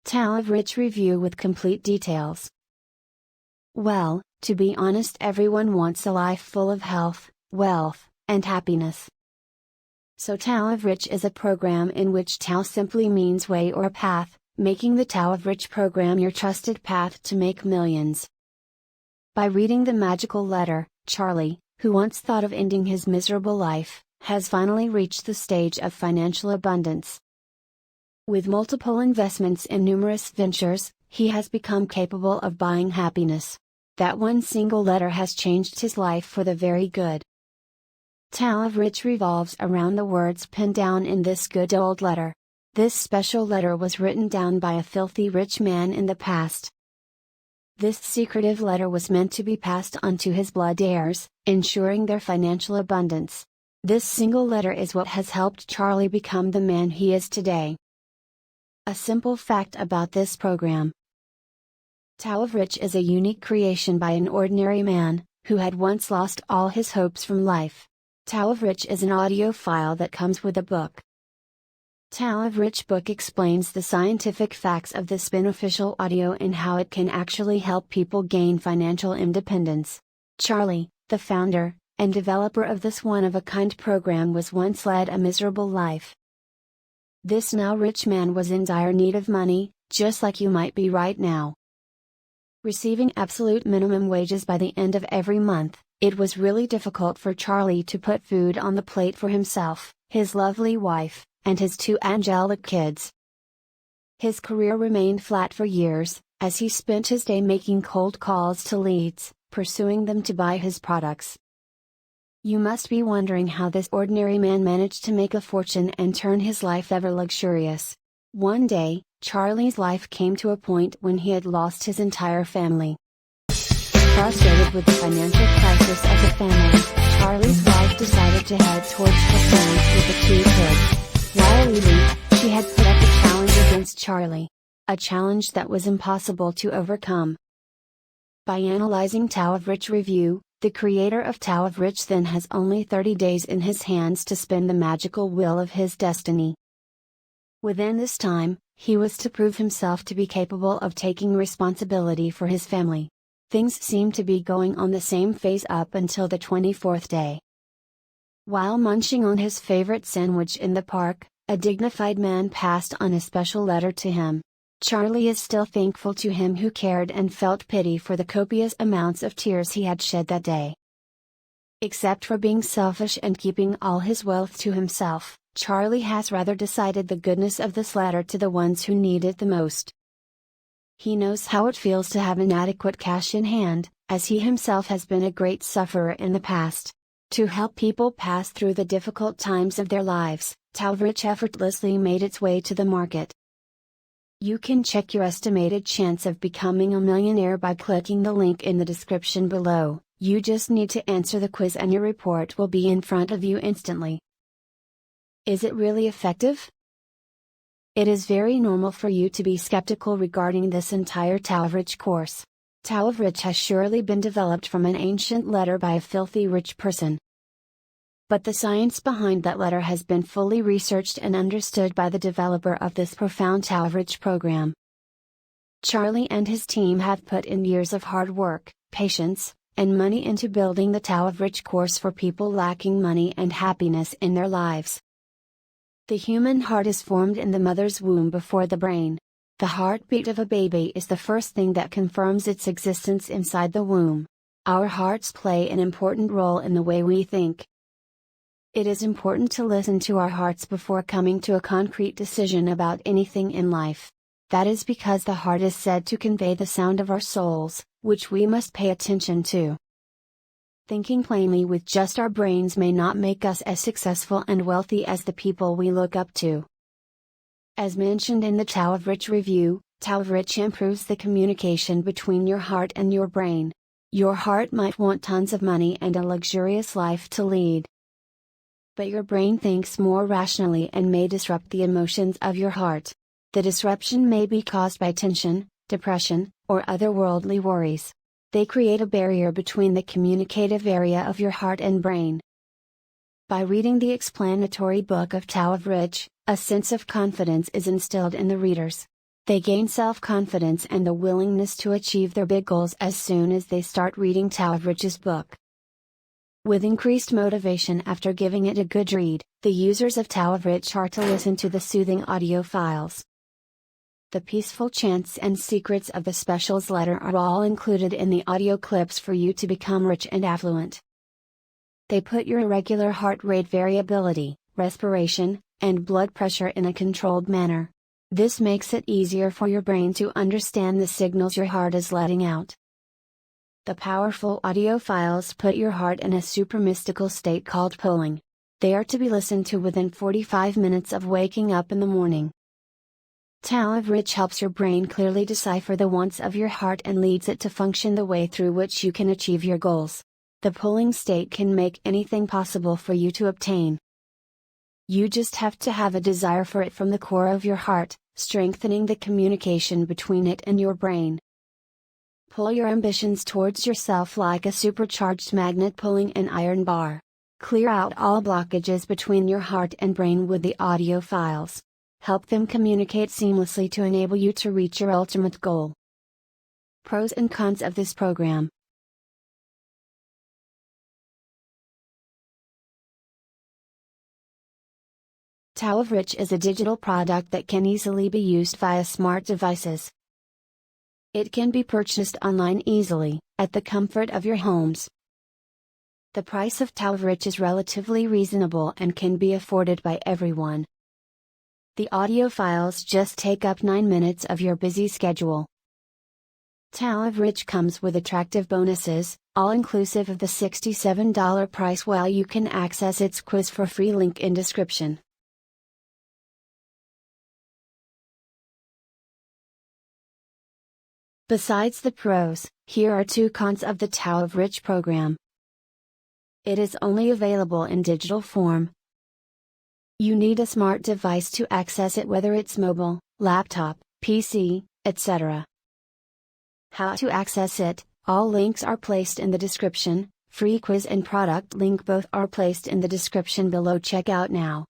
Tao of Rich review with complete details. Well, to be honest, everyone wants a life full of health, wealth, and happiness. So Tao of Rich is a program in which Tao simply means way or a path, making the Tao of Rich program your trusted path to make millions. By reading the magical letter, Charlie, who once thought of ending his miserable life, has finally reached the stage of financial abundance. With multiple investments in numerous ventures, he has become capable of buying happiness. That one single letter has changed his life for the very good. Tao of Rich revolves around the words penned down in this good old letter. This special letter was written down by a filthy rich man in the past. This secretive letter was meant to be passed on to his blood heirs, ensuring their financial abundance. This single letter is what has helped Charlie become the man he is today. A simple fact about this program. Tao of Rich is a unique creation by an ordinary man, who had once lost all his hopes from life. Tao of Rich is an audio file that comes with a book. Tao of Rich book explains the scientific facts of this beneficial audio and how it can actually help people gain financial independence. Charlie, the founder and developer of this one-of-a-kind program, was once led a miserable life. This now rich man was in dire need of money, just like you might be right now. Receiving absolute minimum wages by the end of every month, it was really difficult for Charlie to put food on the plate for himself, his lovely wife, and his two angelic kids. His career remained flat for years, as he spent his day making cold calls to leads, pursuing them to buy his products. You must be wondering how this ordinary man managed to make a fortune and turn his life ever luxurious. One day, Charlie's life came to a point when he had lost his entire family. Frustrated with the financial crisis of the family, Charlie's wife decided to head towards her parents with the two kids. While leaving, she had put up a challenge against Charlie. A challenge that was impossible to overcome. By analyzing Tao of Rich review, the creator of Tao of Rich then has only 30 days in his hands to spin the magical wheel of his destiny. Within this time, he was to prove himself to be capable of taking responsibility for his family. Things seemed to be going on the same phase up until the 24th day. While munching on his favorite sandwich in the park, a dignified man passed on a special letter to him. Charlie is still thankful to him who cared and felt pity for the copious amounts of tears he had shed that day. Except for being selfish and keeping all his wealth to himself, Charlie has rather decided the goodness of this letter to the ones who need it the most. He knows how it feels to have inadequate cash in hand, as he himself has been a great sufferer in the past. To help people pass through the difficult times of their lives, Tao of Rich effortlessly made its way to the market. You can check your estimated chance of becoming a millionaire by clicking the link in the description below. You just need to answer the quiz and your report will be in front of you instantly. Is it really effective? It is very normal for you to be skeptical regarding this entire Tao of Rich course. Tao of Rich has surely been developed from an ancient letter by a filthy rich person. But the science behind that letter has been fully researched and understood by the developer of this profound Tao of Rich program. Charlie and his team have put in years of hard work, patience, and money into building the Tao of Rich course for people lacking money and happiness in their lives. The human heart is formed in the mother's womb before the brain. The heartbeat of a baby is the first thing that confirms its existence inside the womb. Our hearts play an important role in the way we think. It is important to listen to our hearts before coming to a concrete decision about anything in life. That is because the heart is said to convey the sound of our souls, which we must pay attention to. Thinking plainly with just our brains may not make us as successful and wealthy as the people we look up to. As mentioned in the Tao of Rich review, Tao of Rich improves the communication between your heart and your brain. Your heart might want tons of money and a luxurious life to lead. But your brain thinks more rationally and may disrupt the emotions of your heart. The disruption may be caused by tension, depression, or other worldly worries. They create a barrier between the communicative area of your heart and brain. By reading the explanatory book of Tao of Rich, a sense of confidence is instilled in the readers. They gain self-confidence and the willingness to achieve their big goals as soon as they start reading Tao of Rich's book. With increased motivation after giving it a good read, the users of Tao of Rich are to listen to the soothing audio files. The peaceful chants and secrets of the specials letter are all included in the audio clips for you to become rich and affluent. They put your irregular heart rate variability, respiration, and blood pressure in a controlled manner. This makes it easier for your brain to understand the signals your heart is letting out. The powerful audio files put your heart in a super mystical state called pulling. They are to be listened to within 45 minutes of waking up in the morning. Tao of Rich helps your brain clearly decipher the wants of your heart and leads it to function the way through which you can achieve your goals. The pulling state can make anything possible for you to obtain. You just have to have a desire for it from the core of your heart, strengthening the communication between it and your brain. Pull your ambitions towards yourself like a supercharged magnet pulling an iron bar. Clear out all blockages between your heart and brain with the audio files. Help them communicate seamlessly to enable you to reach your ultimate goal. Pros and cons of this program. Tao of Rich is a digital product that can easily be used via smart devices. It can be purchased online easily, at the comfort of your homes. The price of Tao of Rich is relatively reasonable and can be afforded by everyone. The audio files just take up 9 minutes of your busy schedule. Tao of Rich comes with attractive bonuses, all inclusive of the $67 price, while you can access its quiz for free, link in description. Besides the pros, here are 2 cons of the Tao of Rich program. It is only available in digital form. You need a smart device to access it, whether it's mobile, laptop, PC, etc. How to access it? All links are placed in the description. Free quiz and product link both are placed in the description below. Check out now.